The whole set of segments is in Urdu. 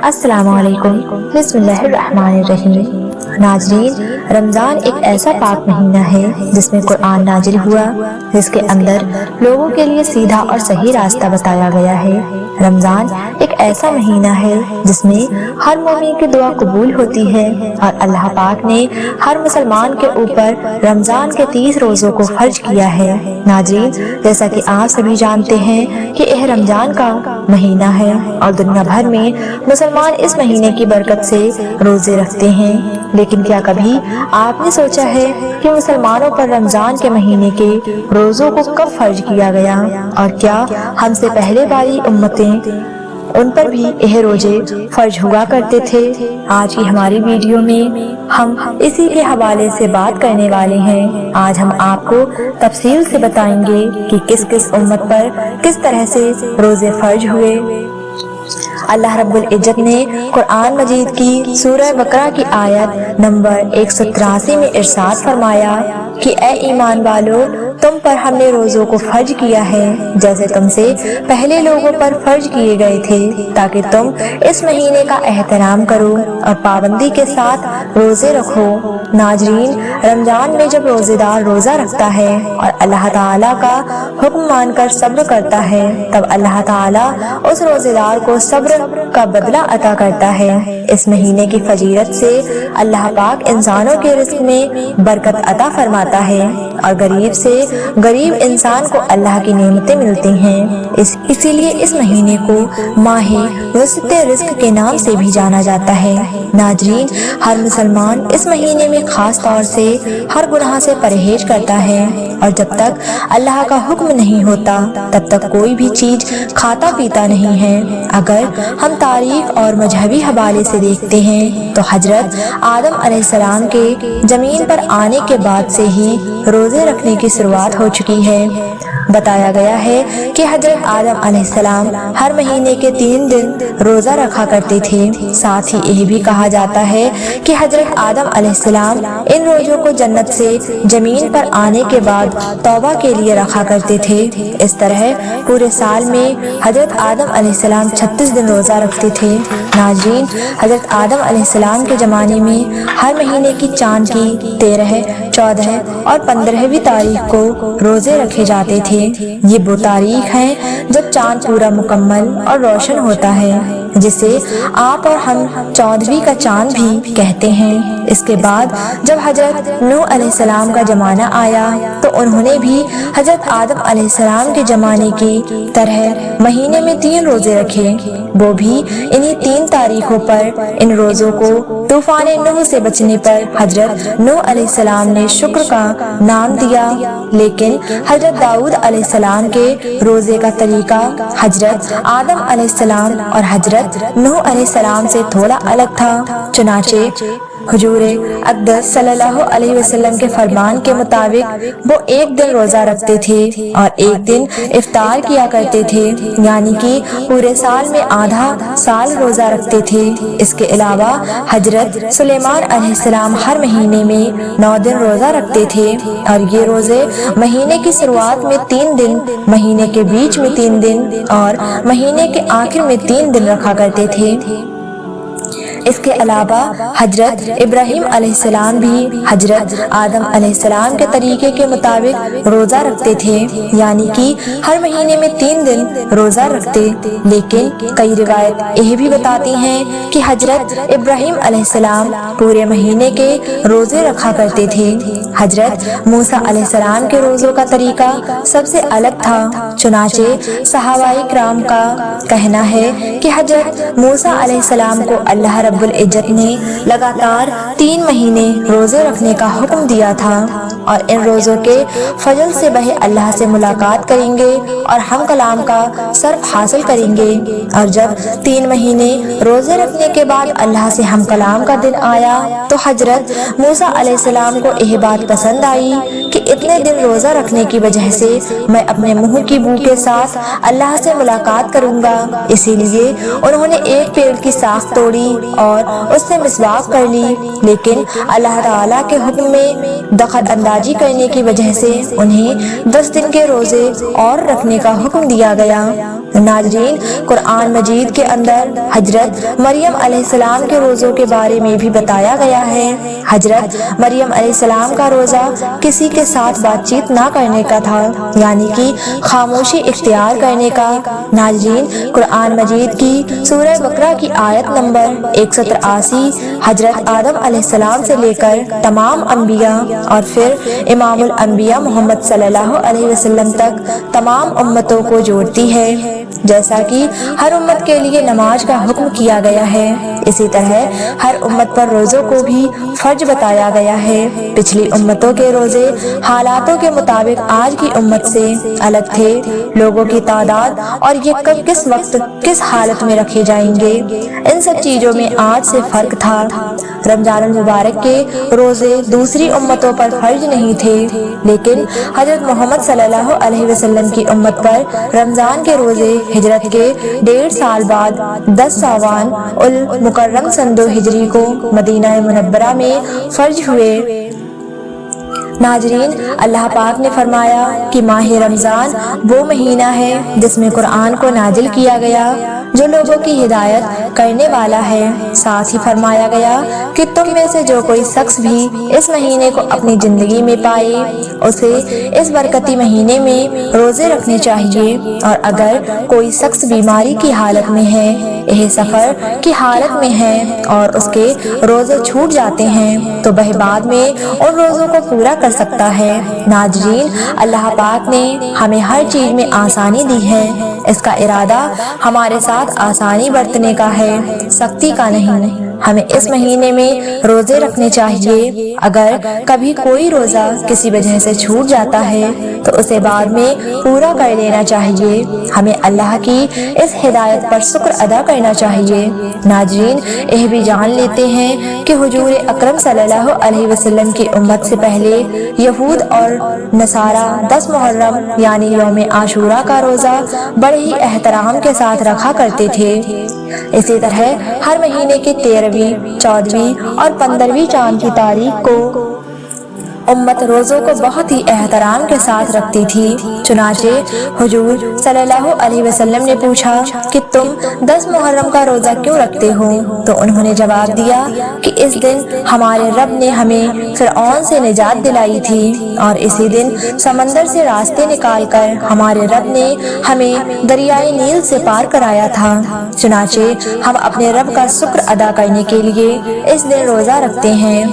السلام علیکم، بسم اللہ الرحمن الرحیم۔ ناظرین، رمضان ایک ایسا پاک مہینہ ہے جس میں قرآن نازل ہوا، جس کے اندر لوگوں کے لیے سیدھا اور صحیح راستہ بتایا گیا ہے۔ رمضان ایک ایسا مہینہ ہے جس میں ہر مومن کی دعا قبول ہوتی ہے، اور اللہ پاک نے ہر مسلمان کے اوپر رمضان کے 30 روزوں کو فرض کیا ہے۔ ناظرین، جیسا کہ آپ سبھی جانتے ہیں کہ یہ رمضان کا مہینہ ہے اور دنیا بھر میں مسلمان اس مہینے کی برکت سے روزے رکھتے ہیں، لیکن کیا کبھی آپ نے سوچا ہے کہ مسلمانوں پر رمضان کے مہینے کے روزوں کو کب فرض کیا گیا، اور کیا ہم سے پہلے والی امتیں ان پر بھی یہ روزے فرض ہوا کرتے تھے؟ آج کی ہماری ویڈیو میں ہم اسی کے حوالے سے بات کرنے والے ہیں۔ آج ہم آپ کو تفصیل سے بتائیں گے کہ کس کس امت پر کس طرح سے روزے فرض ہوئے۔ اللہ رب العزت نے قرآن مجید کی سورہ بقرہ کی آیت نمبر 183 میں ارشاد فرمایا کہ اے ایمان والو، تم پر ہم نے روزوں کو فرض کیا ہے جیسے تم سے پہلے لوگوں پر فرض کیے گئے تھے، تاکہ تم اس مہینے کا احترام کرو اور پابندی کے ساتھ روزے رکھو۔ ناظرین، رمضان میں جب روزے دار روزہ رکھتا ہے اور اللہ تعالیٰ کا حکم مان کر صبر کرتا ہے، تب اللہ تعالیٰ اس روزے دار کو صبر کا بدلہ عطا کرتا ہے۔ اس مہینے کی فضیلت سے اللہ پاک انسانوں کے رزق میں برکت عطا فرماتا ہے، اور غریب سے غریب انسان کو اللہ کی نعمتیں ملتی ہیں۔ اسی لیے اس مہینے کو ماہ وسط رزق کے نام سے بھی جانا جاتا ہے۔ ناظرین، ہر مسلمان اس مہینے میں خاص طور سے ہر گناہ سے پرہیز کرتا ہے، اور جب تک اللہ کا حکم نہیں ہوتا تب تک کوئی بھی چیز کھاتا پیتا نہیں ہے۔ اگر ہم تاریخ اور مذہبی حوالے سے دیکھتے ہیں تو حضرت آدم علیہ السلام کے زمین پر آنے کے بعد سے ہی روزے رکھنے کی شروعات ہو چکی ہے۔ بتایا گیا ہے کہ حضرت آدم علیہ السلام ہر مہینے کے 3 دن روزہ رکھا کرتے تھے۔ ساتھ ہی یہ بھی کہا جاتا ہے کہ حضرت آدم علیہ السلام ان روزوں کو جنت سے زمین پر آنے کے بعد توبہ کے لیے رکھا کرتے تھے۔ اس طرح پورے سال میں حضرت آدم علیہ السلام 36 دن روزہ رکھتے تھے۔ ناظرین، حضرت آدم علیہ السلام کے زمانے میں ہر مہینے کی چاند کی 13، 14 اور 15ویں تاریخ کو روزے رکھے جاتے تھے۔ یہ وہ تاریخ ہیں جب چاند پورا مکمل اور روشن ہوتا ہے، جسے آپ اور ہم 14ویں کا چاند بھی کہتے ہیں۔ اس کے بعد جب حضرت نوح علیہ السلام کا زمانہ آیا تو انہوں نے بھی حضرت آدم علیہ السلام کے زمانے کی طرح مہینے میں 3 روزے رکھے، وہ بھی انہی 3 تاریخوں پر۔ ان روزوں کو طوفان نوح سے بچنے پر حضرت نوح علیہ السلام نے شکر کا نام دیا، لیکن حضرت داؤد علیہ السلام کے روزے کا طریقہ حضرت آدم علیہ السلام اور حضرت نوح علیہ السلام سے تھوڑا الگ تھا۔ چنانچہ حضور اقدس صلی اللہ علیہ وسلم کے فرمان کے مطابق وہ 1 دن روزہ رکھتے تھے اور 1 دن افطار کیا کرتے تھے، یعنی کہ پورے سال میں آدھا سال روزہ رکھتے تھے۔ اس کے علاوہ حضرت سلیمان علیہ السلام ہر مہینے میں 9 دن روزہ رکھتے تھے، اور یہ روزے مہینے کی شروعات میں 3 دن، مہینے کے بیچ میں 3 دن اور مہینے کے آخر میں 3 دن رکھا کرتے تھے۔ اس کے علاوہ حضرت ابراہیم علیہ السلام بھی حضرت آدم علیہ السلام کے طریقے کے مطابق روزہ رکھتے تھے، یعنی کہ ہر مہینے میں 3 دن روزہ رکھتے، لیکن کئی روایت یہ بھی بتاتی ہیں کہ حضرت ابراہیم علیہ السلام پورے مہینے کے روزے رکھا کرتے تھے۔ حضرت موسیٰ علیہ السلام کے روزوں کا طریقہ سب سے الگ تھا۔ چنانچہ صحابہ کرام کا کہنا ہے کہ حضرت موسیٰ علیہ السلام کو اللہ رب العزت نے لگاتار 3 مہینے روزے رکھنے کا حکم دیا تھا، اور ان روزوں کے فضل سے وہ اللہ سے ملاقات کریں گے اور ہم کلام کا صرف حاصل کریں گے۔ اور جب 3 مہینے روزے رکھنے کے بعد اللہ سے ہم کلام کا دن آیا تو حضرت موسیٰ علیہ السلام کو یہ بات پسند آئی کہ اتنے دن روزہ رکھنے کی وجہ سے میں اپنے منہ کی بو کے ساتھ اللہ سے ملاقات کروں گا۔ اسی لیے انہوں نے ایک پیڑ کی ساخ توڑی اور اس سے مسواک کر لی، لیکن اللہ تعالیٰ کے حکم میں دخل اندازی کرنے کی وجہ سے انہیں 10 دن کے روزے اور رکھنے کا حکم دیا گیا۔ ناظرین، قرآن مجید کے اندر حضرت مریم علیہ السلام کے روزوں کے بارے میں بھی بتایا گیا ہے۔ حضرت مریم علیہ السلام کا روزہ کسی کے ساتھ بات چیت نہ کرنے کا تھا، یعنی کہ خاموشی اختیار کرنے کا۔ ناظرین، قرآن مجید کی سورہ بقرہ کی آیت نمبر 183 حضرت آدم علیہ السلام سے لے کر تمام انبیاء اور پھر امام الانبیاء محمد صلی اللہ علیہ وسلم تک تمام امتوں کو جوڑتی ہے۔ جیسا کہ ہر امت کے لیے نماز کا حکم کیا گیا ہے، اسی طرح ہر امت پر روزوں کو بھی فرض بتایا گیا ہے۔ پچھلی امتوں کے روزے حالاتوں کے مطابق آج کی امت سے الگ تھے۔ لوگوں کی تعداد اور یہ کب کس وقت کس حالت میں رکھے جائیں گے، ان سب چیزوں میں آج سے فرق تھا۔ رمضان المبارک کے روزے دوسری امتوں پر فرض نہیں تھے، لیکن حضرت محمد صلی اللہ علیہ وسلم کی امت پر رمضان کے روزے ہجرت کے 1.5 سال بعد 10 ساوان المکرم سن 2 ہجری کو مدینہ منورہ میں فرض ہوئے۔ ناظرین، اللہ پاک نے فرمایا کہ ماہ رمضان وہ مہینہ ہے جس میں قرآن کو نازل کیا گیا، جو لوگوں کی ہدایت کرنے والا ہے۔ ساتھ ہی فرمایا گیا کہ تم میں سے جو کوئی شخص بھی اس مہینے کو اپنی زندگی میں پائے، اسے اس برکتی مہینے میں روزے رکھنے چاہیے، اور اگر کوئی شخص بیماری کی حالت میں ہے، سفر کی حالت میں ہے اور اس کے روزے چھوٹ جاتے ہیں، تو وہ بعد میں ان روزوں کو پورا کر سکتا ہے۔ ناظرین، اللہ پاک نے ہمیں ہر چیز میں آسانی دی ہے۔ اس کا ارادہ ہمارے ساتھ آسانی برتنے کا ہے، سختی کا نہیں۔ ہمیں اس مہینے میں روزے رکھنے چاہیے۔ اگر کبھی کوئی روزہ کسی وجہ سے چھوٹ جاتا ہے تو اسے بعد میں پورا کر لینا چاہیے۔ ہمیں اللہ کی اس ہدایت پر شکر ادا کرنا چاہیے۔ ناظرین، یہ بھی جان لیتے ہیں کہ حضور اکرم صلی اللہ علیہ وسلم کی امت سے پہلے یہود اور نصارہ 10 محرم یعنی یوم عاشورہ کا روزہ بڑے ہی احترام کے ساتھ رکھا کرتے تھے۔ اسی طرح ہر مہینے کی 13ویں، 14ویں اور 15ویں چاند کی تاریخ کو امت روزوں کو بہت ہی احترام کے ساتھ رکھتی تھی۔ چنانچہ حضور صلی اللہ علیہ وسلم نے پوچھا کہ تم 10 محرم کا روزہ کیوں رکھتے ہو؟ تو انہوں نے جواب دیا کہ اس دن ہمارے رب نے ہمیں فرعون سے نجات دلائی تھی، اور اسی دن سمندر سے راستے نکال کر ہمارے رب نے ہمیں دریائے نیل سے پار کرایا تھا۔ چنانچہ ہم اپنے رب کا شکر ادا کرنے کے لیے اس دن روزہ رکھتے ہیں۔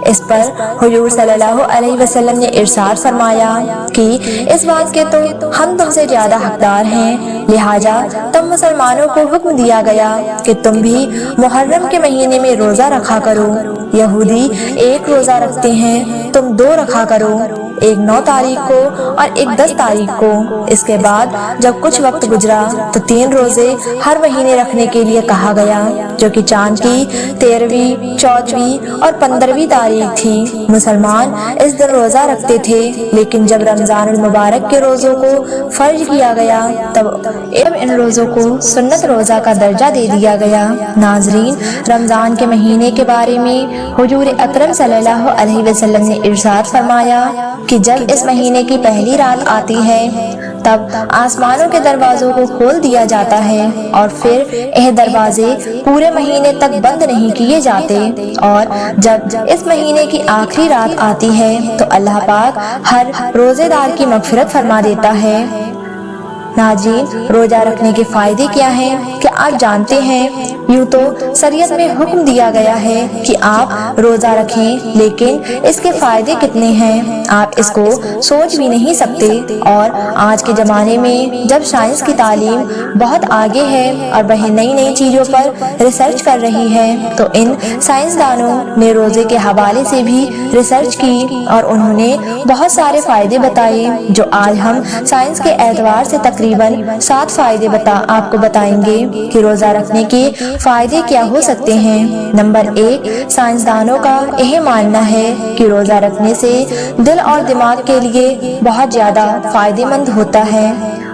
اس پر حضور صلی اللہ علیہ وسلم نے ارشاد فرمایا کہ اس بات کے تو ہم تم سے زیادہ حقدار ہیں، لہٰذا تم مسلمانوں کو حکم دیا گیا کہ تم بھی محرم کے مہینے میں روزہ رکھا کرو۔ یہودی 1 روزہ رکھتے ہیں، تم 2 رکھا کرو، ایک 9 تاریخ کو اور ایک 10 تاریخ کو۔ اس کے بعد جب کچھ وقت گزرا تو 3 روزے ہر مہینے رکھنے کے لیے کہا گیا، جو کہ چاند کی 13ویں، 14ویں اور 15ویں تاریخ تھی۔ مسلمان اس دن روزہ رکھتے تھے، لیکن جب رمضان المبارک کے روزوں کو فرض کیا گیا تب ان روزوں کو سنت روزہ کا درجہ دے دیا گیا۔ ناظرین، رمضان کے مہینے کے بارے میں حضور اکرم صلی اللہ علیہ وسلم نے ارشاد فرمایا کہ جب اس مہینے کی پہلی رات آتی ہے تب آسمانوں کے دروازوں کو کھول دیا جاتا ہے، اور پھر یہ دروازے پورے مہینے تک بند نہیں کیے جاتے، اور جب اس مہینے کی آخری رات آتی ہے تو اللہ پاک ہر روزے دار کی مغفرت فرما دیتا ہے۔ ناظرین، روزہ رکھنے کے فائدے کیا ہیں؟ کیا آپ جانتے ہیں؟ یوں تو شریعت میں حکم دیا گیا ہے کہ آپ روزہ رکھیں، لیکن اس کے فائدے کتنے ہیں آپ اس کو سوچ بھی نہیں سکتے۔ اور آج کے زمانے میں جب سائنس کی تعلیم بہت آگے ہے اور وہ نئی چیزوں پر ریسرچ کر رہی ہے، تو ان سائنسدانوں نے روزے کے حوالے سے بھی ریسرچ کی اور انہوں نے بہت سارے فائدے بتائے، جو آج ہم سائنس کے اعتبار سے تقریباً 7 فائدے آپ کو بتائیں گے کہ روزہ رکھنے کے فائدے کیا ہو سکتے ہیں۔ نمبر 1، سائنسدانوں کا یہ ماننا ہے کہ روزہ رکھنے سے دل اور دماغ کے لیے بہت زیادہ فائدہ مند ہوتا ہے۔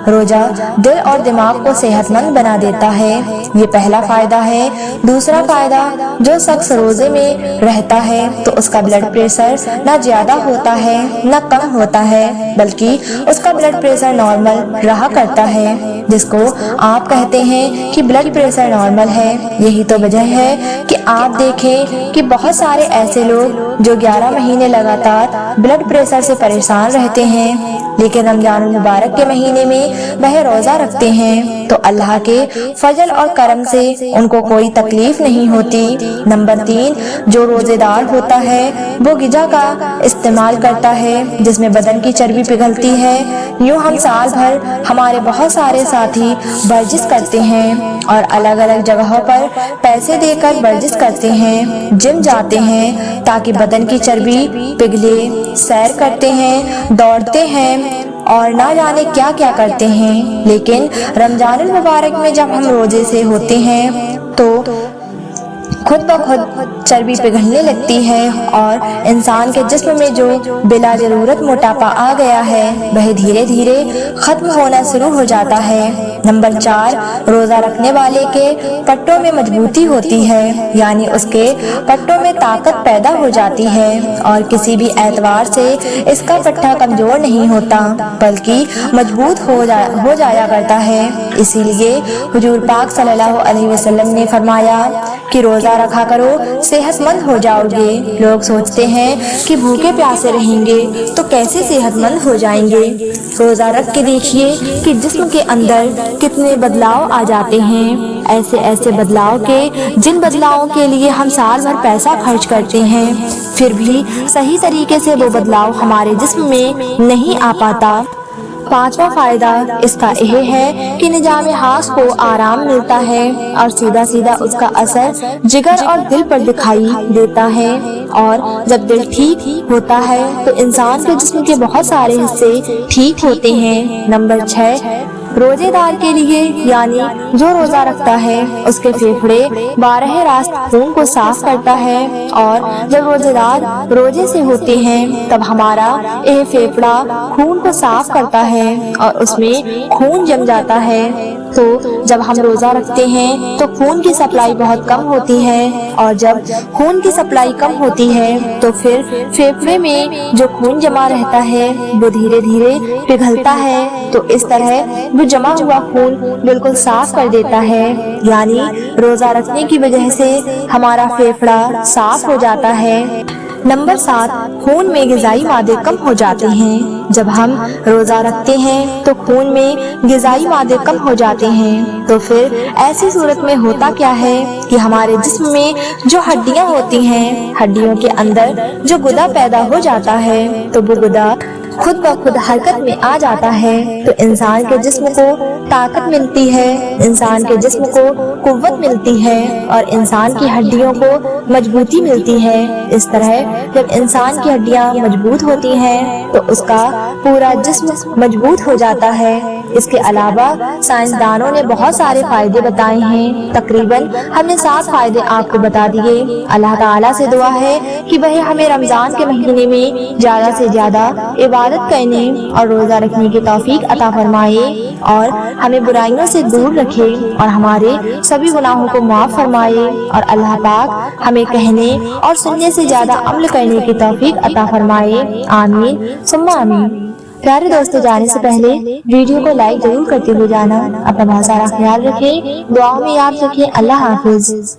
روزہ دل اور دماغ کو صحت مند بنا دیتا ہے، یہ پہلا فائدہ ہے۔ دوسرا فائدہ، جو شخص روزے میں رہتا ہے تو اس کا بلڈ پریشر نہ زیادہ ہوتا ہے نہ کم ہوتا ہے، بلکہ اس کا بلڈ پریشر نارمل رہا کرتا ہے، جس کو آپ کہتے ہیں کہ بلڈ پریشر نارمل ہے۔ یہی تو وجہ ہے کہ آپ دیکھیں کہ بہت سارے ایسے لوگ جو 11 مہینے لگاتار بلڈ پریشر سے پریشان رہتے ہیں، لیکن رمضان المبارک کے مہینے میں وہ روزہ رکھتے ہیں تو اللہ کے فضل اور کرم سے ان کو کوئی تکلیف نہیں ہوتی۔ نمبر 3، جو روزے دار ہوتا ہے وہ غذا کا استعمال کرتا ہے جس میں بدن کی چربی پگھلتی ہے۔ یوں ہم سال بھر ہمارے بہت سارے ساتھی ورزش کرتے ہیں اور الگ الگ جگہوں پر پیسے دے کر ورزش کرتے ہیں، جم جاتے ہیں تاکہ بدن کی چربی پگھلے، سیر کرتے ہیں، دوڑتے ہیں اور نہ جانے کیا کیا کرتے ہیں، لیکن رمضان المبارک میں جب ہم روزے سے ہوتے ہیں تو خود بخود چربی پگھلنے لگتی ہے اور انسان کے جسم میں جو بلا ضرورت موٹاپا آ گیا ہے وہ دھیرے دھیرے ختم ہونا شروع ہو جاتا ہے۔ نمبر 4، روزہ رکھنے والے کے پٹوں میں مضبوطی ہوتی ہے، یعنی اس کے پٹوں میں طاقت پیدا ہو جاتی ہے اور کسی بھی اعتبار سے اس کا پٹھا کمزور نہیں ہوتا بلکہ مضبوط ہو جایا کرتا ہے۔ اسی لیے حضور پاک صلی اللہ علیہ وسلم نے فرمایا کہ روزہ رکھا کرو، صحت مند ہو جاؤ گے۔ لوگ سوچتے ہیں کہ بھوکے پیاسے رہیں گے تو کیسے صحت مند ہو جائیں گے۔ روزہ رکھ کے دیکھیے کہ جسم کے اندر کتنے بدلاؤ آ جاتے ہیں، ایسے بدلاؤ کے جن بدلاؤں کے لیے ہم سال بھر پیسہ خرچ کرتے ہیں، پھر بھی صحیح طریقے سے وہ بدلاؤ ہمارے جسم میں نہیں آ پاتا۔ 5واں فائدہ اس کا یہ ہے کہ نظام ہاضمہ کو آرام ملتا ہے اور سیدھا سیدھا اس کا اثر جگر اور دل پر دکھائی دیتا ہے، اور جب دل ٹھیک ہوتا ہے تو انسان کے جسم کے بہت سارے حصے ٹھیک ہوتے ہیں۔ نمبر 6، روزے دار کے لیے یعنی جو روزہ رکھتا ہے اس کے پھیپھڑے براہ راست خون کو صاف کرتا ہے، اور جب روزے دار روزے سے ہوتے ہیں تب ہمارا یہ پھیپھڑا خون کو صاف کرتا ہے اور اس میں خون جم جاتا ہے۔ تو جب ہم روزہ رکھتے ہیں تو خون کی سپلائی بہت کم ہوتی ہے، اور جب خون کی سپلائی کم ہوتی ہے تو پھر پھیپھڑے میں جو خون جمع رہتا ہے وہ دھیرے دھیرے پگھلتا ہے، تو اس طرح وہ جمع ہوا خون بالکل صاف کر دیتا ہے، یعنی روزہ رکھنے کی وجہ سے ہمارا پھیپھڑا صاف ہو جاتا ہے۔ نمبر 7، خون میں غذائی مادے کم ہو جاتے ہیں۔ جب ہم روزہ رکھتے ہیں تو خون میں غذائی مادے کم ہو جاتے ہیں، تو پھر ایسی صورت میں ہوتا کیا ہے کہ ہمارے جسم میں جو ہڈیاں ہوتی ہیں، ہڈیوں کے اندر جو گدا پیدا ہو جاتا ہے تو وہ گدا خود بخود حرکت میں آ جاتا ہے، تو انسان کے جسم کو طاقت ملتی ہے، انسان کے جسم کو قوت ملتی ہے اور انسان کی ہڈیوں کو مضبوطی ملتی ہے۔ اس طرح جب انسان کی ہڈیاں مضبوط ہوتی ہیں تو اس کا پورا جسم مضبوط ہو جاتا ہے۔ اس کے علاوہ سائنسدانوں نے بہت سارے فائدے بتائے ہیں، تقریباً ہم نے 7 فائدے آپ کو بتا دیے۔ اللہ تعالیٰ سے دعا ہے کہ وہ ہمیں رمضان کے مہینے میں زیادہ سے زیادہ عبادت کرنے اور روزہ رکھنے کی توفیق عطا فرمائے اور ہمیں برائیوں سے دور رکھے اور ہمارے سبھی گناہوں کو معاف فرمائے، اور اللہ پاک ہمیں کہنے اور سننے سے زیادہ عمل کرنے کی توفیق عطا فرمائے۔ آمین ثم آمین۔ پیارے دوستوں، جانے سے پہلے ویڈیو کو لائک ضرور کرتے ہوئے جانا۔ اپنا بہت سارا خیال رکھیں، دعاؤں میں یاد رکھیں۔ اللہ حافظ۔